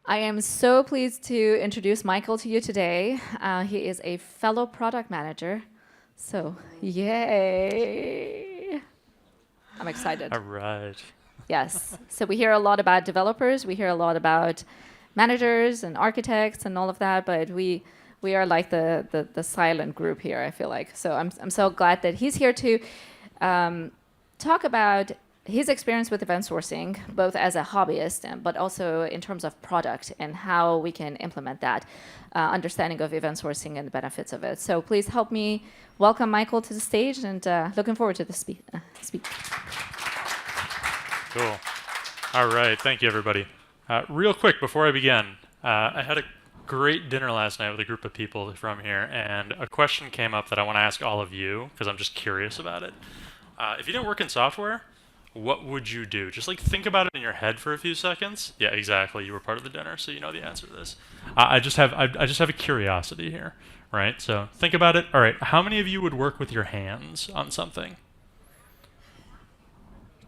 I am so pleased to introduce Michael to you today. He is a fellow product manager. So, yay! I'm excited. All right. Yes. So we hear a lot about developers. We hear a lot about managers and architects and all of that. But we are like the silent group here, I feel like. So I'm so glad that he's here to talk about his experience with event sourcing, both as a hobbyist but also in terms of product and how we can implement that understanding of event sourcing and the benefits of it. So please help me welcome Michael to the stage, and looking forward to the speak. Cool. All right. Thank you, everybody. Real quick before I begin, I had a great dinner last night with a group of people from here, and a question came up that I want to ask all of you because I'm just curious about it. If you didn't work in software, what would you do? Just like think about it in your head for a few seconds. Yeah, exactly. You were part of the dinner, so you know the answer to this. I just have a curiosity here, right? So think about it. All right. How many of you would work with your hands on something?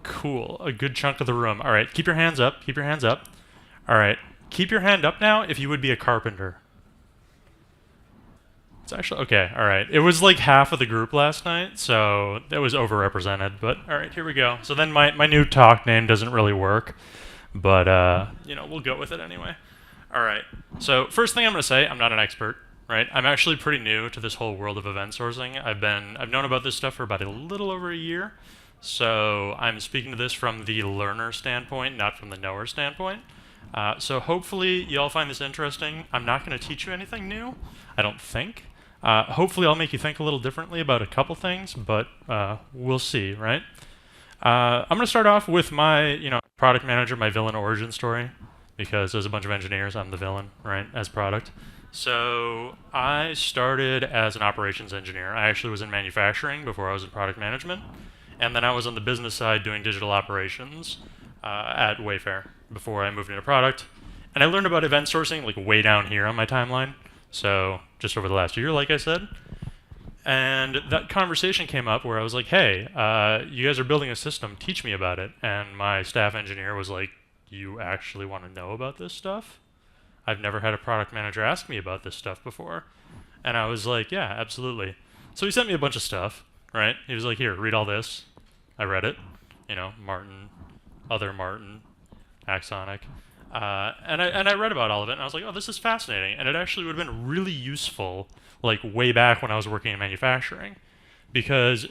Cool. A good chunk of the room. All right. Keep your hands up. Keep your hands up. All right. Keep your hand up now if you would be a carpenter. It's actually okay. All right. It was like half of the group last night, so that was overrepresented. But all right, here we go. So then my new talk name doesn't really work, but we'll go with it anyway. All right. So first thing I'm going to say, I'm not an expert, right? I'm actually pretty new to this whole world of event sourcing. I've known about this stuff for about a little over a year. So I'm speaking to this from the learner standpoint, not from the knower standpoint. So hopefully you all find this interesting. I'm not going to teach you anything new, I don't think. Hopefully I'll make you think a little differently about a couple things, but we'll see, right? I'm going to start off with my, product manager, my villain origin story, because there's a bunch of engineers, I'm the villain, right, as product. So I started as an operations engineer. I actually was in manufacturing before I was in product management, and then I was on the business side doing digital operations at Wayfair before I moved into product. And I learned about event sourcing like way down here on my timeline. So just over the last year, like I said. And that conversation came up where I was like, hey, you guys are building a system, teach me about it. And my staff engineer was like, you actually want to know about this stuff? I've never had a product manager ask me about this stuff before. And I was like, yeah, absolutely. So he sent me a bunch of stuff, right? He was like, here, read all this. I read it. Martin, other Martin, Axoniq. And I read about all of it, and I was like, oh, this is fascinating. And it actually would have been really useful, like way back when I was working in manufacturing. Because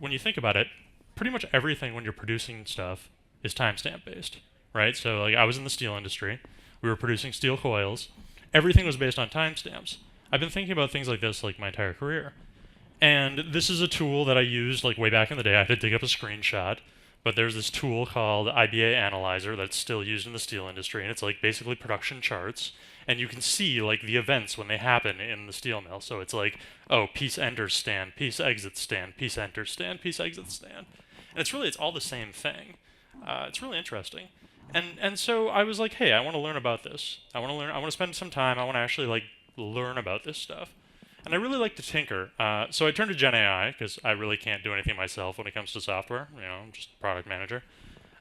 when you think about it, pretty much everything when you're producing stuff is timestamp based, right? So like I was in the steel industry. We were producing steel coils. Everything was based on timestamps. I've been thinking about things like this like my entire career. And this is a tool that I used like way back in the day. I had to dig up a screenshot. But there's this tool called IBA Analyzer that's still used in the steel industry, and it's like basically production charts, and you can see like the events when they happen in the steel mill. So it's like, oh, piece enters stand, piece exits stand, piece enters stand, piece exits stand, and it's all the same thing. It's really interesting, and so I was like, hey, I want to learn about this. I want to spend some time. I want to actually like learn about this stuff. And I really like to tinker. So I turned to Gen AI because I really can't do anything myself when it comes to software. I'm just a product manager.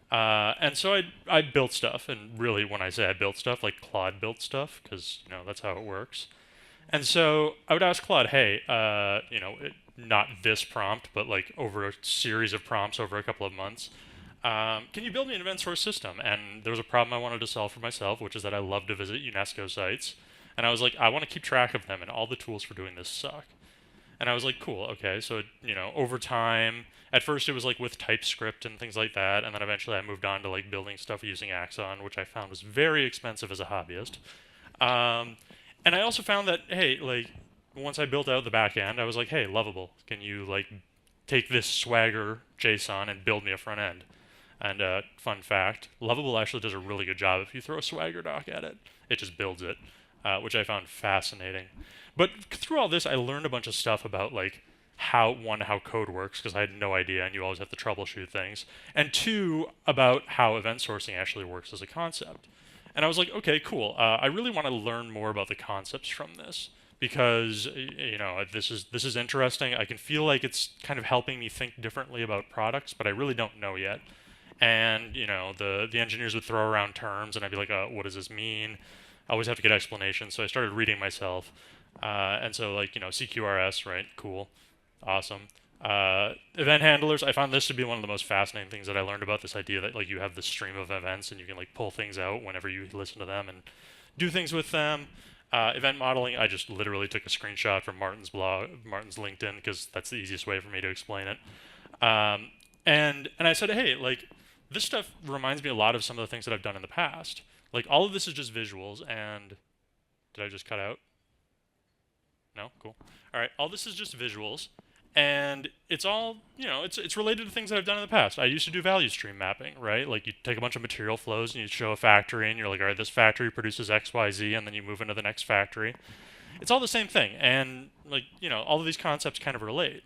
And so I built stuff. And really, when I say I built stuff, like Claude built stuff because, that's how it works. And so I would ask Claude, hey, not this prompt, but like over a series of prompts over a couple of months, can you build me an event source system? And there was a problem I wanted to solve for myself, which is that I love to visit UNESCO sites. And I was like, I want to keep track of them, and all the tools for doing this suck. And I was like, cool, okay. So, over time, at first it was like with TypeScript and things like that, and then eventually I moved on to like building stuff using Axon, which I found was very expensive as a hobbyist. And I also found that, hey, like, once I built out the back end, I was like, hey, Lovable, can you like take this Swagger JSON and build me a front end? And fun fact, Lovable actually does a really good job. If you throw a Swagger doc at it, it just builds it. Which I found fascinating. But through all this, I learned a bunch of stuff about like how code works, because I had no idea, and you always have to troubleshoot things, and two, about how event sourcing actually works as a concept. And I was like, okay, cool. I really want to learn more about the concepts from this, because this is interesting. I can feel like it's kind of helping me think differently about products, but I really don't know yet. And the engineers would throw around terms, and I'd be like, what does this mean? I always have to get explanations, so I started reading myself. And so like CQRS, right? Cool, awesome. Event handlers, I found this to be one of the most fascinating things that I learned about this idea that like you have this stream of events and you can like pull things out whenever you listen to them and do things with them. Event modeling, I just literally took a screenshot from Martin's blog, Martin's LinkedIn, because that's the easiest way for me to explain it. And I said, hey, like this stuff reminds me a lot of some of the things that I've done in the past. Like all of this is just visuals, and did I just cut out? No, cool. All right, all this is just visuals, and it's all it's related to things that I've done in the past. I used to do value stream mapping, right? Like you take a bunch of material flows and you show a factory, and you're like, all right, this factory produces X, Y, Z, and then you move into the next factory. It's all the same thing, and like all of these concepts kind of relate.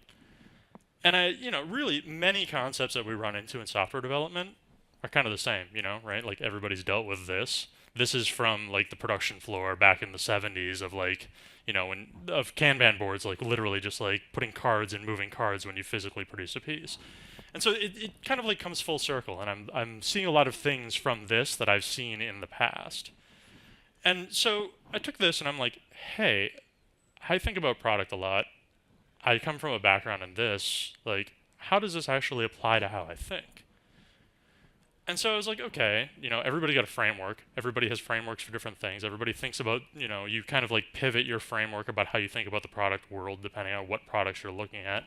And really many concepts that we run into in software development are kind of the same, right? Like everybody's dealt with this. This is from like the production floor back in the 70s of like, when of Kanban boards, like literally just like putting cards and moving cards when you physically produce a piece. And so it kind of like comes full circle, and I'm seeing a lot of things from this that I've seen in the past. And so I took this and I'm like, hey, I think about product a lot. I come from a background in this, like, how does this actually apply to how I think? And so I was like, okay, everybody got a framework. Everybody has frameworks for different things. Everybody thinks about, you kind of like pivot your framework about how you think about the product world depending on what products you're looking at.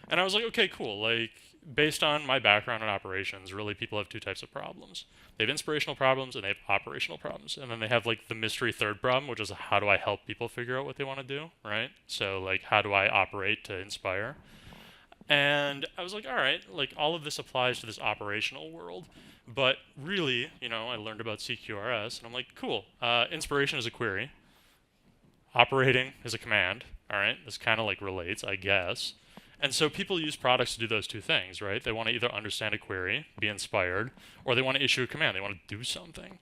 And I was like, okay, cool. Like, based on my background in operations, really people have two types of problems. They have inspirational problems and they have operational problems. And then they have like the mystery third problem, which is how do I help people figure out what they want to do, right? So like, how do I operate to inspire? And I was like, all right, like all of this applies to this operational world. But really, I learned about CQRS and I'm like, cool. Inspiration is a query. Operating is a command. All right, this kind of like relates, I guess. And so people use products to do those two things, right? They want to either understand a query, be inspired, or they want to issue a command. They want to do something.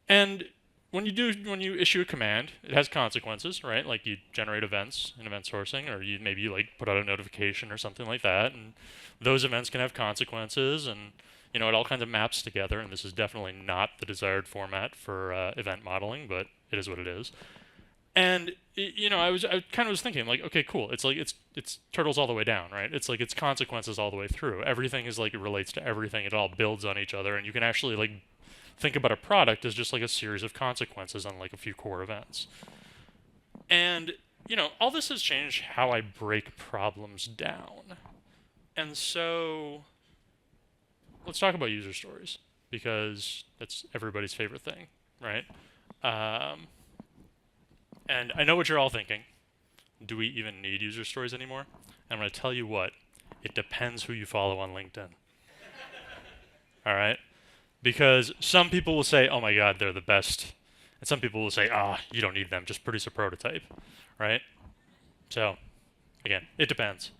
And when you issue a command, it has consequences, right? Like you generate events in event sourcing, or maybe you like put out a notification or something like that, and those events can have consequences, and it all kinds of maps together. And this is definitely not the desired format for event modeling, but it is what it is. And I kind of was thinking like, okay, cool. It's like it's turtles all the way down, right? It's like it's consequences all the way through. Everything is like it relates to everything. It all builds on each other, and you can actually like think about a product as just like a series of consequences on like a few core events. And all this has changed how I break problems down. And so let's talk about user stories, because that's everybody's favorite thing, right? And I know what you're all thinking. Do we even need user stories anymore? And I'm going to tell you what. It depends who you follow on LinkedIn. All right? Because some people will say, oh my God, they're the best. And some people will say, you don't need them. Just produce a prototype. Right? So, again, it depends.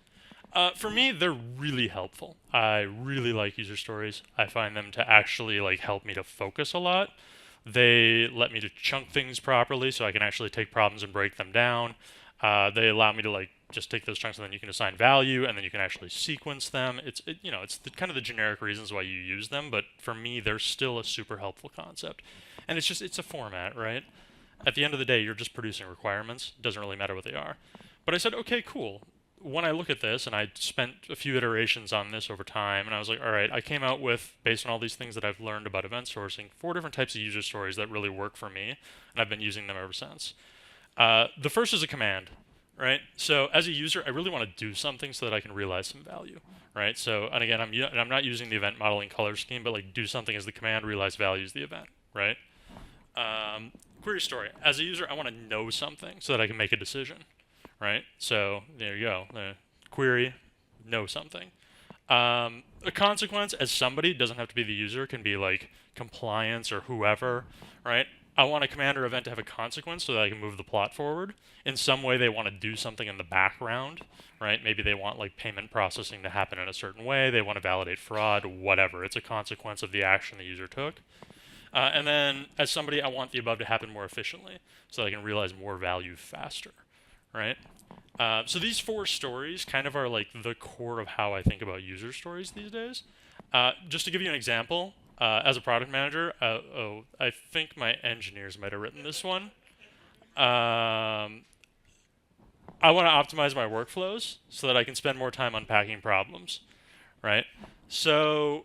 For me, they're really helpful. I really like user stories. I find them to actually like help me to focus a lot. They let me to chunk things properly so I can actually take problems and break them down. They allow me to like just take those chunks and then you can assign value and then you can actually sequence them. It's kind of the generic reasons why you use them, but for me, they're still a super helpful concept. And it's a format, right? At the end of the day, you're just producing requirements. It doesn't really matter what they are. But I said, okay, cool. When I look at this, and I spent a few iterations on this over time, and I was like, all right, I came out with, based on all these things that I've learned about event sourcing, 4 different types of user stories that really work for me, and I've been using them ever since. The first is a command, right? So as a user, I really want to do something so that I can realize some value, right? So, and again, I'm not using the event modeling color scheme, but like do something as the command, realize value is the event, right? Query story. As a user, I want to know something so that I can make a decision. Right? So there you go. Query, know something. A consequence as somebody, doesn't have to be the user, can be like compliance or whoever, right? I want a command or event to have a consequence so that I can move the plot forward. In some way, they want to do something in the background, right? Maybe they want like payment processing to happen in a certain way. They want to validate fraud, whatever. It's a consequence of the action the user took. And then as somebody, I want the above to happen more efficiently so that I can realize more value faster. Right? So these 4 stories kind of are like the core of how I think about user stories these days. Just to give you an example, as a product manager, I think my engineers might have written this one. Um, I want to optimize my workflows so that I can spend more time unpacking problems, right? So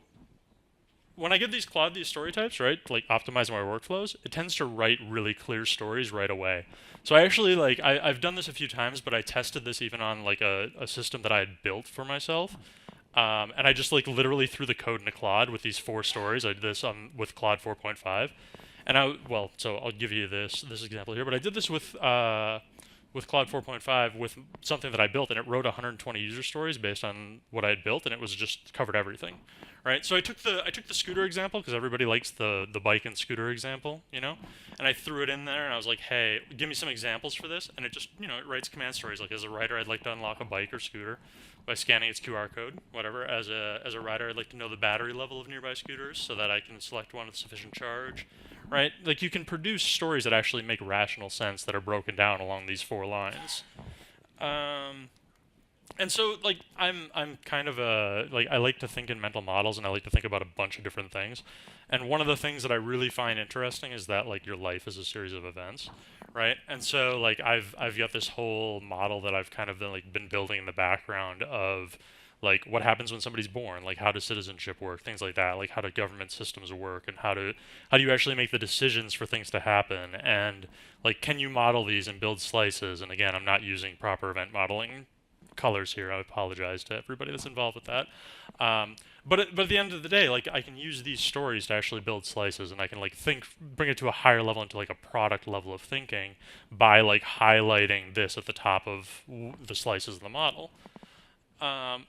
when I give these story types, right, like optimize my workflows, it tends to write really clear stories right away. So I actually I've done this a few times, but I tested this even on like a system that I had built for myself. And I just like literally threw the code into Claude with these 4 stories. I did this with Claude 4.5, and so I'll give you this example here. But I did this with Claude 4.5 with something that I built, and it wrote 120 user stories based on what I had built, and it was just covered everything, right? So I took the scooter example because everybody likes the bike and scooter example, and I threw it in there, and I was like, hey, give me some examples for this, and it just it writes command stories like, as a writer, I'd like to unlock a bike or scooter by scanning its QR code, whatever. As a rider, I'd like to know the battery level of nearby scooters so that I can select one with sufficient charge, right? Like you can produce stories that actually make rational sense that are broken down along these 4 lines. Um, and so like I'm kind of I like to think in mental models, and I like to think about a bunch of different things. And one of the things that I really find interesting is that like your life is a series of events, right? And so like I've got this whole model that I've kind of been building in the background of like what happens when somebody's born, like how does citizenship work, things like that, like how do government systems work, and how do you actually make the decisions for things to happen, and like can you model these and build slices. And again, I'm not using proper event modeling colors here. I apologize to everybody that's involved with that. But at the end of the day, like I can use these stories to actually build slices, and I can like bring it to a higher level, into like a product level of thinking by like highlighting this at the top of the slices of the model. Um,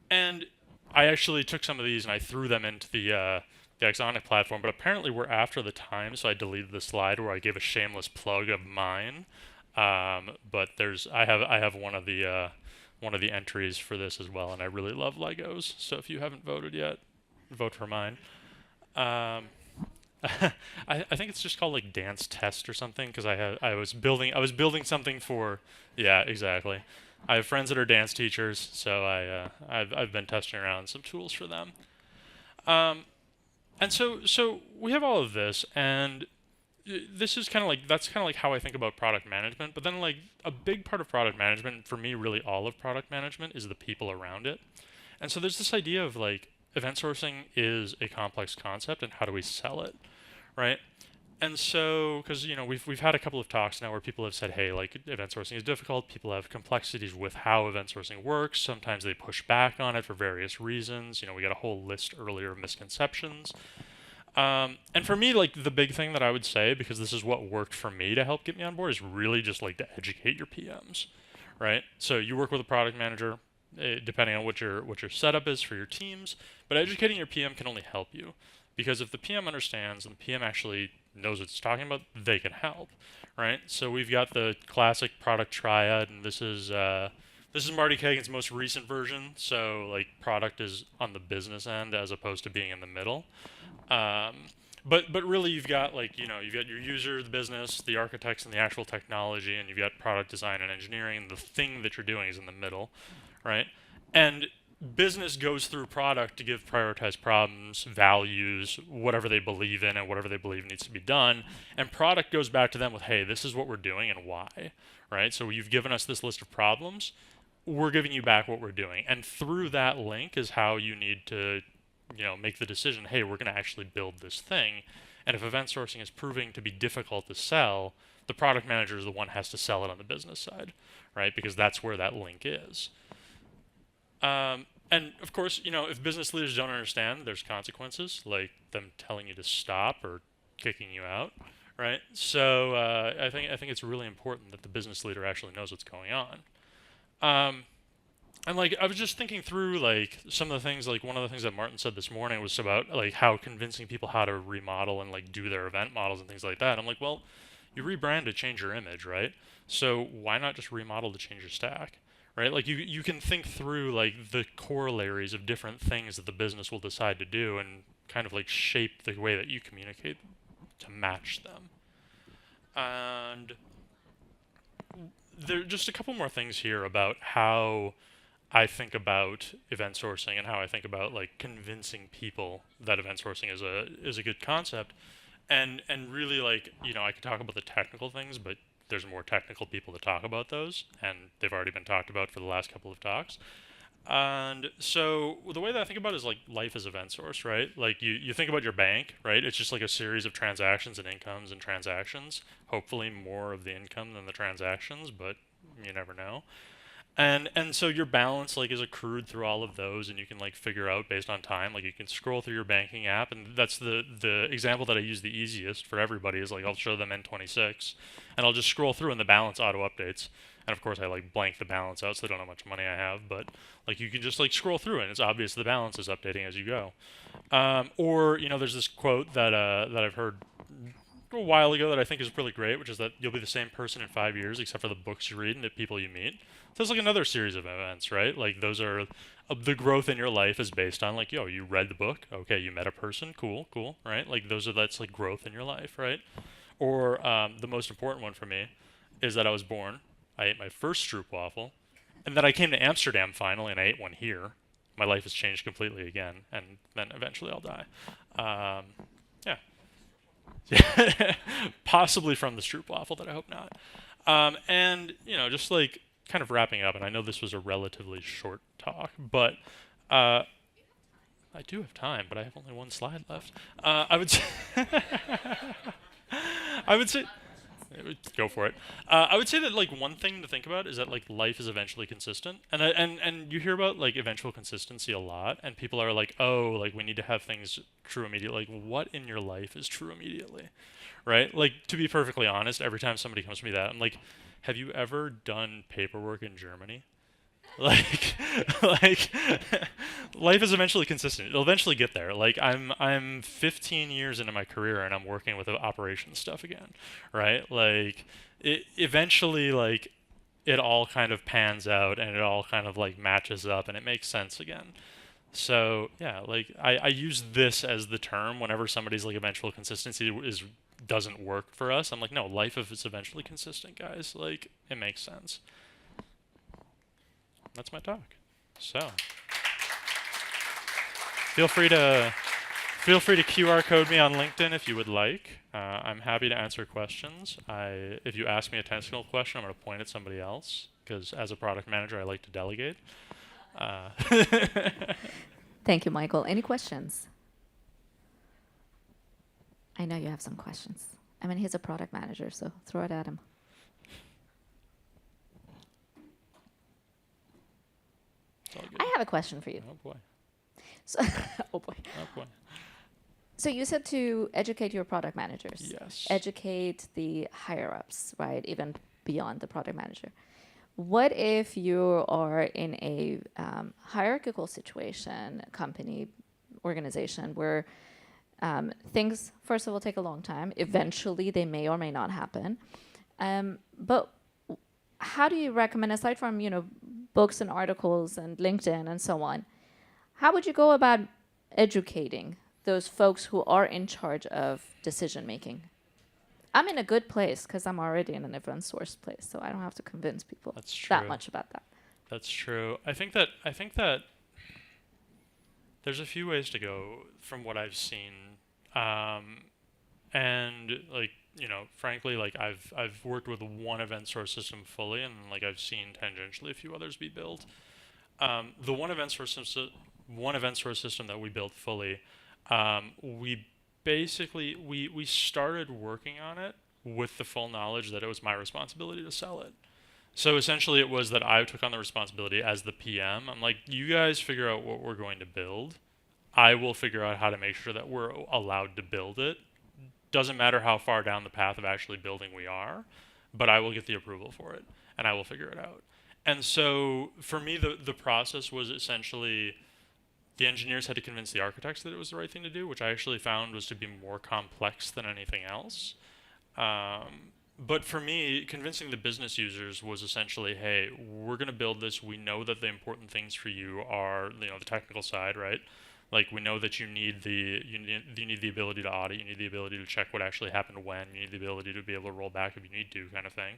and I actually took some of these and I threw them into the Axoniq platform, but apparently we're after the time, so I deleted the slide where I gave a shameless plug of mine. But I have one of the entries for this as well, and I really love Legos. So if you haven't voted yet, vote for mine. Um, I think it's just called like dance test or something because I was building something for, yeah, exactly. I have friends that are dance teachers, so I've been testing around some tools for them. Um, and so we have all of this, and this is kind of like that's kind of like how I think about product management. But then like a big part of product management for me, really all of product management, is the people around it. And so there's this idea of like event sourcing is a complex concept, and how do we sell it, right? And so, because we've had a couple of talks now where people have said, hey, like event sourcing is difficult. People have complexities with how event sourcing works. Sometimes they push back on it for various reasons. We got a whole list earlier of misconceptions. And for me, like the big thing that I would say, because this is what worked for me to help get me on board, is really just like to educate your PMs, right? So you work with a product manager, depending on what your setup is for your teams, but educating your PM can only help you, because if the PM understands and the PM actually knows what it's talking about, they can help, right? So we've got the classic product triad, and this is Marty Kagan's most recent version. So like product is on the business end as opposed to being in the middle. But really you've got you've got your user, the business, the architects, and the actual technology, and you've got product design and engineering, and the thing that you're doing is in the middle, right? And business goes through product to give prioritized problems, values, whatever they believe in, and whatever they believe needs to be done. And product goes back to them with, hey, this is what we're doing and why, right? So you've given us this list of problems. We're giving you back what we're doing. And through that link is how you need to make the decision, hey, we're going to actually build this thing. And if event sourcing is proving to be difficult to sell, the product manager is the one who has to sell it on the business side, right? Because that's where that link is. And of course, if business leaders don't understand, there's consequences, like them telling you to stop or kicking you out, right? So I think it's really important that the business leader actually knows what's going on. And like I was just thinking through like some of the things, like one of the things that Martin said this morning was about like how convincing people how to remodel and like do their event models and things like that. I'm like, well, you rebrand to change your image, right? So why not just remodel to change your stack? Right? Like you can think through like the corollaries of different things that the business will decide to do and kind of like shape the way that you communicate to match them. And there are just a couple more things here about how I think about event sourcing and how I think about like convincing people that event sourcing is a good concept, and really like I could talk about the technical things, but there's more technical people to talk about those, and they've already been talked about for the last couple of talks. And so the way that I think about it is like life is event source, right? Like you think about your bank, right? It's just like a series of transactions and incomes and transactions. Hopefully more of the income than the transactions, but you never know. And so your balance like is accrued through all of those, and you can like figure out based on time. Like you can scroll through your banking app, and that's the example that I use the easiest for everybody is like I'll show them N26, and I'll just scroll through and the balance auto updates. And of course I like blank the balance out so they don't know how much money I have, but like you can just like scroll through and it's obvious the balance is updating as you go. Or there's this quote that I've heard a while ago that I think is really great, which is that you'll be the same person in 5 years, except for the books you read and the people you meet. So it's like another series of events, right? Like those are the growth in your life is based on like, yo, you read the book, okay, you met a person, cool, cool, right? Like that's like growth in your life, right? Or the most important one for me is that I was born, I ate my first stroopwafel, and then I came to Amsterdam finally, and I ate one here. My life has changed completely again, and then eventually I'll die. Yeah, possibly from the stroopwafel, but I hope not. And just like kind of wrapping up, and I know this was a relatively short talk, but I do have time, but I have only one slide left. I would say, I would say, go for it. I would say that like one thing to think about is that like life is eventually consistent, and you hear about like eventual consistency a lot, and people are like, oh, like we need to have things true immediately. Like what in your life is true immediately, right? Like to be perfectly honest, every time somebody comes to me that I'm like, have you ever done paperwork in Germany? Like like life is eventually consistent. It'll eventually get there. Like I'm 15 years into my career and I'm working with the operations stuff again, right? Like it eventually like it all kind of pans out and it all kind of like matches up and it makes sense again. So yeah, like I use this as the term whenever somebody's like eventual consistency is doesn't work for us. I'm like, no, life if it's eventually consistent, guys. Like it makes sense. That's my talk. So feel free to QR code me on LinkedIn if you would like. I'm happy to answer questions. If you ask me a technical question, I'm going to point at somebody else because as a product manager, I like to delegate. Uh, Thank you, Michael. Any questions? I know you have some questions. I mean, he's a product manager, so throw it at him. I have a question for you. Oh boy. So, oh boy. Oh boy. So you said to educate your product managers. Yes. Educate the higher ups, right? Even beyond the product manager. What if you are in a hierarchical situation, company, organization, where things, first of all, take a long time. Eventually, they may or may not happen. But how do you recommend, aside from, books and articles and LinkedIn and so on, how would you go about educating those folks who are in charge of decision making? I'm in a good place because I'm already in an event source place, so I don't have to convince people that much about that. That's true. I think that there's a few ways to go from what I've seen, and like frankly, like I've worked with one event source system fully, and like I've seen tangentially a few others be built. The one event source system that we built fully, we basically we started working on it with the full knowledge that it was my responsibility to sell it. So essentially it was that I took on the responsibility as the PM. I'm like, you guys figure out what we're going to build. I will figure out how to make sure that we're allowed to build it. Doesn't matter how far down the path of actually building we are, but I will get the approval for it and I will figure it out. And so for me, the process was essentially the engineers had to convince the architects that it was the right thing to do, which I actually found was to be more complex than anything else. But for me, convincing the business users was essentially, hey, we're going to build this. We know that the important things for you are, the technical side, right? Like we know that you need the ability to audit, you need the ability to check what actually happened when, you need the ability to be able to roll back if you need to, kind of thing.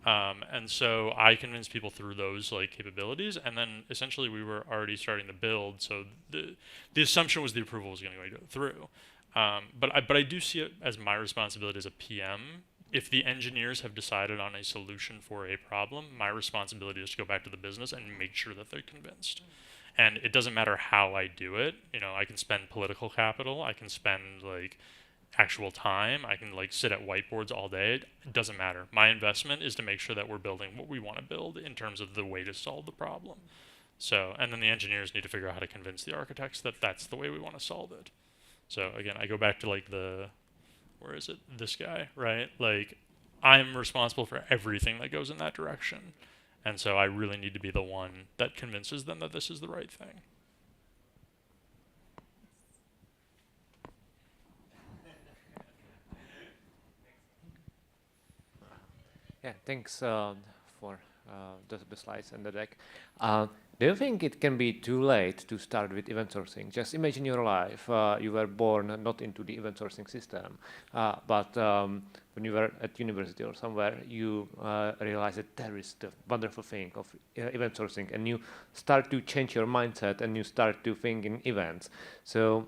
And so I convinced people through those like capabilities, and then essentially we were already starting to build. So the assumption was the approval was going to go through. But I do see it as my responsibility as a PM. If the engineers have decided on a solution for a problem, my responsibility is to go back to the business and make sure that they're convinced. And it doesn't matter how I do it. You know, I can spend political capital. I can spend like actual time. I can like sit at whiteboards all day. It doesn't matter. My investment is to make sure that we're building what we want to build in terms of the way to solve the problem. So, and then the engineers need to figure out how to convince the architects that that's the way we want to solve it. So again, I go back to like where is it? This guy, right? Like, I'm responsible for everything that goes in that direction. And so I really need to be the one that convinces them that this is the right thing. Yeah, thanks for the slides and the deck. Do you think it can be too late to start with event sourcing? Just imagine your life. You were born not into the event sourcing system, but when you were at university or somewhere, you realize that there is the wonderful thing of event sourcing, and you start to change your mindset and you start to think in events. So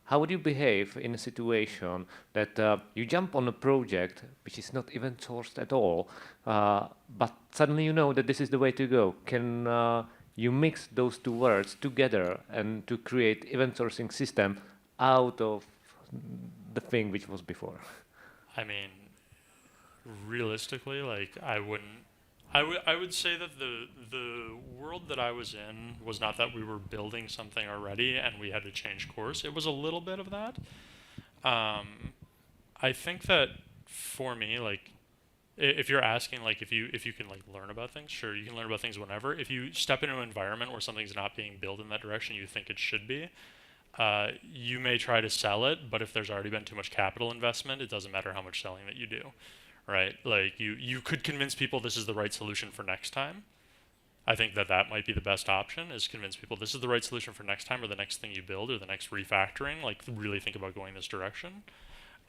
how would you behave in a situation that you jump on a project which is not event sourced at all, but suddenly you know that this is the way to go? Can you mix those two words together and to create event sourcing system out of the thing which was before? I mean, realistically, like I would say that the world that I was in was not that we were building something already and we had to change course. It was a little bit of that. I think that for me, like, if you're asking like if you can like learn about things, sure, you can learn about things whenever. If you step into an environment where something's not being built in that direction you think it should be, you may try to sell it, but if there's already been too much capital investment, it doesn't matter how much selling that you do, right? Like you could convince people this is the right solution for next time. I think that might be the best option, is convince people this is the right solution for next time, or the next thing you build, or the next refactoring. Like really think about going this direction.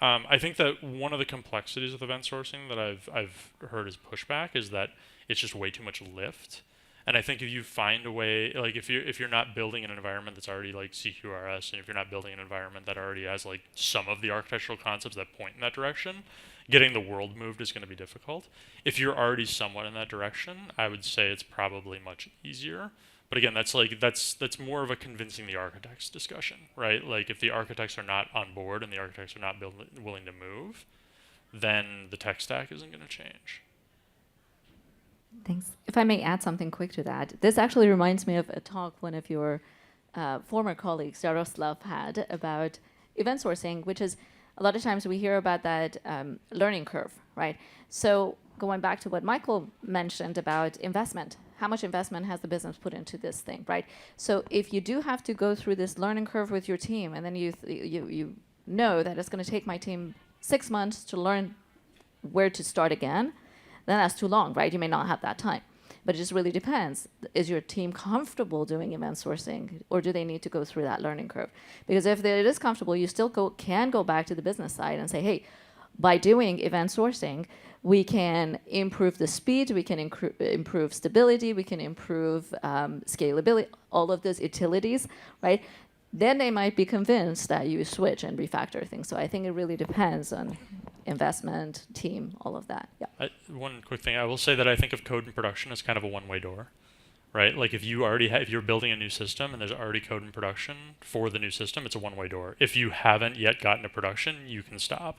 I think that one of the complexities with event sourcing that I've heard as pushback is that it's just way too much lift. And I think if you find a way, like if you're not building an environment that's already like CQRS, and if you're not building an environment that already has like some of the architectural concepts that point in that direction, getting the world moved is going to be difficult. If you're already somewhat in that direction, I would say it's probably much easier. But again, that's more of a convincing the architects discussion, right? Like if the architects are not on board and the architects are not willing to move, then the tech stack isn't going to change. Thanks. If I may add something quick to that, this actually reminds me of a talk one of your former colleagues, Jaroslav, had about event sourcing, which is a lot of times we hear about that learning curve, right? So going back to what Michael mentioned about investment, how much investment has the business put into this thing, right? So if you do have to go through this learning curve with your team, and then you know that it's going to take my team 6 months to learn where to start again, then that's too long, right? You may not have that time. But it just really depends. Is your team comfortable doing event sourcing, or do they need to go through that learning curve? Because if it is comfortable, you still can go back to the business side and say, hey, by doing event sourcing, we can improve the speed, we can improve stability, we can improve scalability, all of those utilities, right? Then they might be convinced that you switch and refactor things. So I think it really depends on investment, team, all of that. Yeah. One quick thing, I will say that I think of code in production as kind of a one-way door, right? Like if you already if you're building a new system and there's already code in production for the new system, it's a one-way door. If you haven't yet gotten to production, you can stop,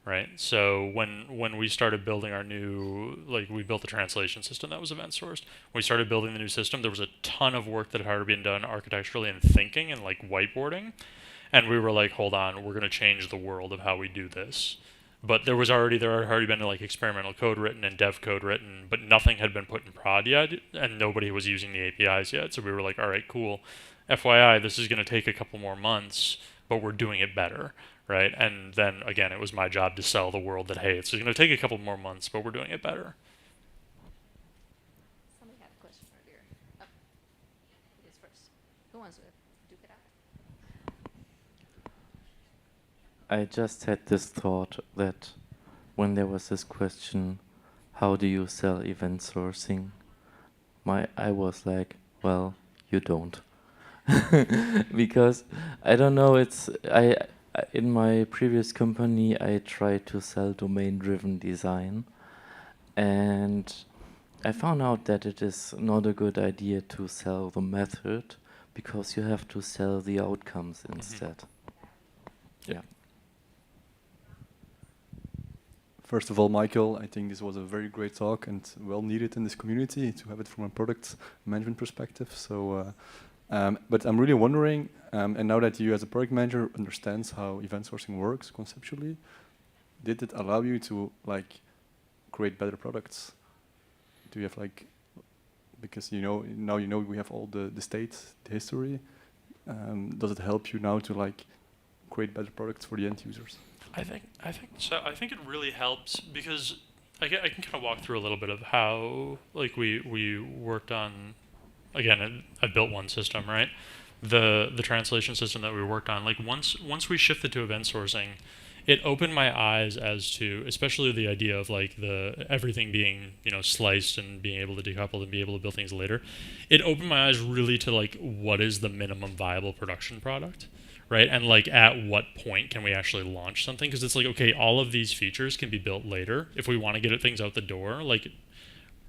right? So when we started building our new, like we built the translation system that was event sourced. When we started building the new system, there was a ton of work that had already been done architecturally and thinking and like whiteboarding. And we were like, hold on, we're going to change the world of how we do this. But there had already been like experimental code written and dev code written, but nothing had been put in prod yet, and nobody was using the APIs yet. So we were like, all right, cool. FYI, this is going to take a couple more months, but we're doing it better, right? And then again, it was my job to sell the world that, hey, it's going to take a couple more months, but we're doing it better. Somebody had a question earlier. Oh, who is first? Who wants to duke it out? I just had this thought that when there was this question, how do you sell event sourcing? I was like, well, you don't. Because I don't know, in my previous company I tried to sell domain-driven design, and I found out that it is not a good idea to sell the method because you have to sell the outcomes instead. Yeah. First of all, Michael, I think this was a very great talk and well needed in this community to have it from a product management perspective. So, but I'm really wondering, and now that you as a product manager understands how event sourcing works conceptually, did it allow you to like create better products? Do you have like, because now we have all the state, the history. Does it help you now to like create better products for the end users? I think so. I think it really helps because I can kind of walk through a little bit of how like we worked on. Again, I built one system, right? The translation system that we worked on. Like once we shifted to event sourcing, it opened my eyes as to, especially the idea of like everything being sliced and being able to decouple and be able to build things later. It opened my eyes really to like what is the minimum viable production product, right? And like at what point can we actually launch something? Because it's like, okay, all of these features can be built later if we want to get things out the door. Like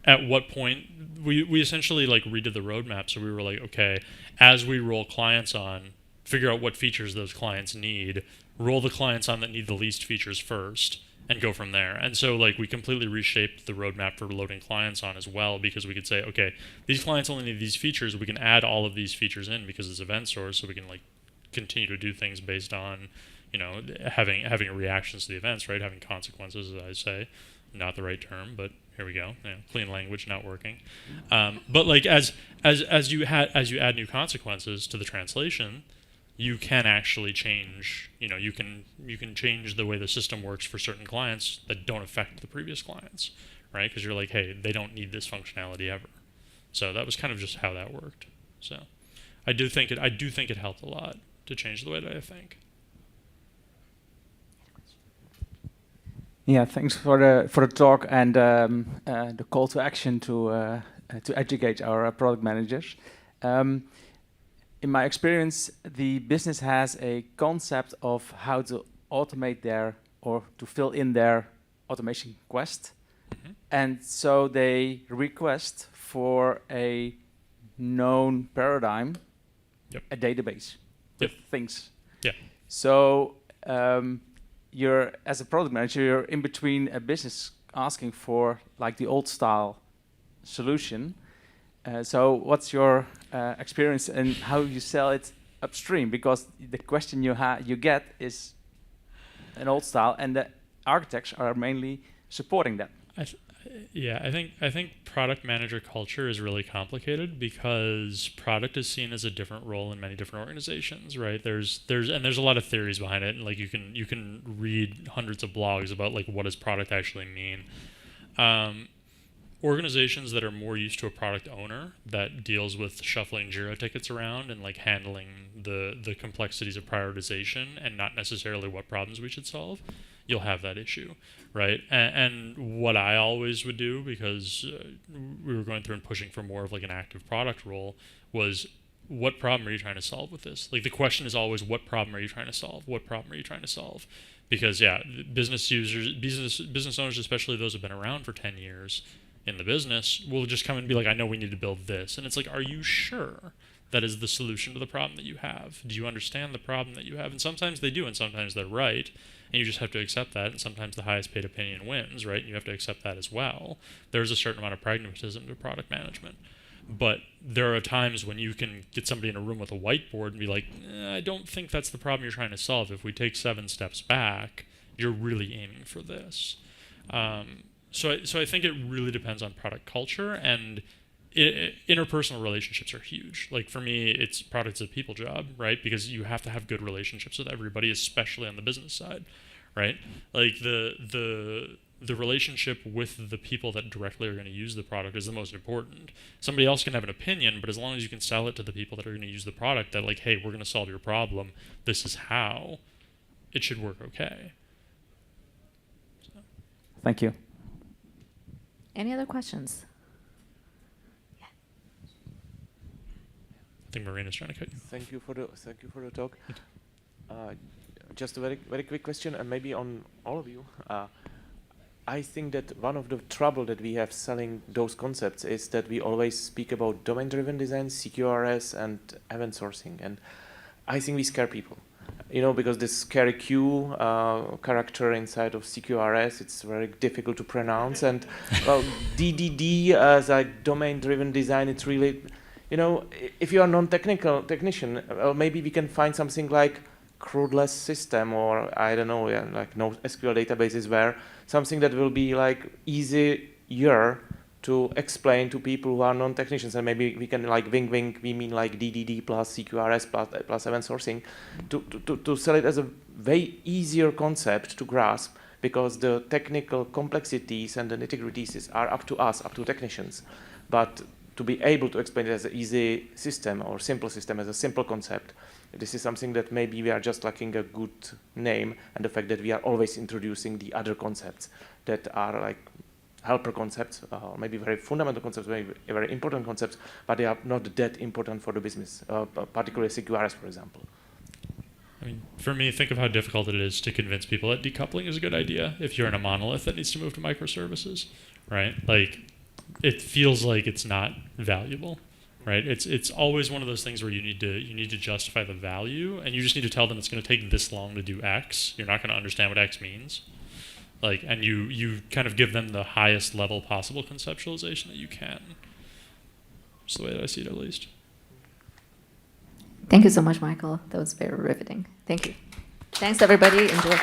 at what point we essentially like redid the roadmap. So we were like, okay, as we roll clients on, figure out what features those clients need, roll the clients on that need the least features first, and go from there. And so like we completely reshaped the roadmap for loading clients on as well, because we could say, okay, these clients only need these features. We can add all of these features in because it's event source, so we can like continue to do things based on, having reactions to the events, right? Having consequences, as I say, not the right term, but here we go. Clean language not working. But like as you add new consequences to the translation, you can actually change. You can change the way the system works for certain clients that don't affect the previous clients, right? Because you're like, hey, they don't need this functionality ever. So that was kind of just how that worked. So I do think it helped a lot to change the way that I think. Yeah, thanks for the talk and the call to action to educate our product managers. In my experience, the business has a concept of how to automate or to fill in their automation quest, and so they request for a known paradigm, a database with things. Yeah. So you're, as a product manager, you're in between a business asking for like the old style solution. So what's your experience and how you sell it upstream? Because the question you get is an old style, and the architects are mainly supporting that. I think product manager culture is really complicated because product is seen as a different role in many different organizations, right? There's a lot of theories behind it, and like you can read hundreds of blogs about like what does product actually mean. Organizations that are more used to a product owner that deals with shuffling Jira tickets around and like handling the complexities of prioritization and not necessarily what problems we should solve, you'll have that issue, right? And what I always would do, because we were going through and pushing for more of like an active product role, was what problem are you trying to solve with this? Like the question is always, what problem are you trying to solve? What problem are you trying to solve? Because business owners, especially those who've been around for 10 years in the business, will just come and be like, I know we need to build this. And it's like, are you sure that is the solution to the problem that you have? Do you understand the problem that you have? And sometimes they do, and sometimes they're right. And you just have to accept that. And sometimes the highest paid opinion wins, right? You have to accept that as well. There's a certain amount of pragmatism to product management. But there are times when you can get somebody in a room with a whiteboard and be like, I don't think that's the problem you're trying to solve. If we take 7 steps back, you're really aiming for this. So I think it really depends on product culture, and interpersonal relationships are huge. Like for me, product's a people job, right? Because you have to have good relationships with everybody, especially on the business side, right? Like the relationship with the people that directly are going to use the product is the most important. Somebody else can have an opinion, but as long as you can sell it to the people that are going to use the product, that like, hey, we're going to solve your problem, this is how, it should work okay. Thank you. Any other questions? I think Marina's trying to cut you. Thank you for the talk. Just a very quick question, and maybe on all of you. I think that one of the trouble that we have selling those concepts is that we always speak about domain-driven design, CQRS, and event sourcing, and I think we scare people. Because this scary Q character inside of CQRS, it's very difficult to pronounce, and well, DDD as a domain-driven design, it's really, if you are non-technical technician, well, maybe we can find something like CRUD-less system, or I don't know, like no SQL databases, where something that will be like easier to explain to people who are non-technicians, and maybe we can like wing, we mean like DDD plus CQRS plus event sourcing, to sell it as a way easier concept to grasp, because the technical complexities and the nitty-gritties are up to us, up to technicians. But to be able to explain it as an easy system or simple system, as a simple concept, this is something that maybe we are just lacking a good name, and the fact that we are always introducing the other concepts that are like helper concepts, maybe very fundamental concepts, maybe very important concepts, but they are not that important for the business, particularly CQRS, for example. I mean, for me, think of how difficult it is to convince people that decoupling is a good idea if you're in a monolith that needs to move to microservices, right? Like, it feels like it's not valuable, right? It's always one of those things where you need to justify the value, and you just need to tell them it's going to take this long to do X. You're not going to understand what X means. Like, and you kind of give them the highest level possible conceptualization that you can. That's the way that I see it, at least. Thank you so much, Michael. That was very riveting. Thank you. Thanks, everybody. Enjoy.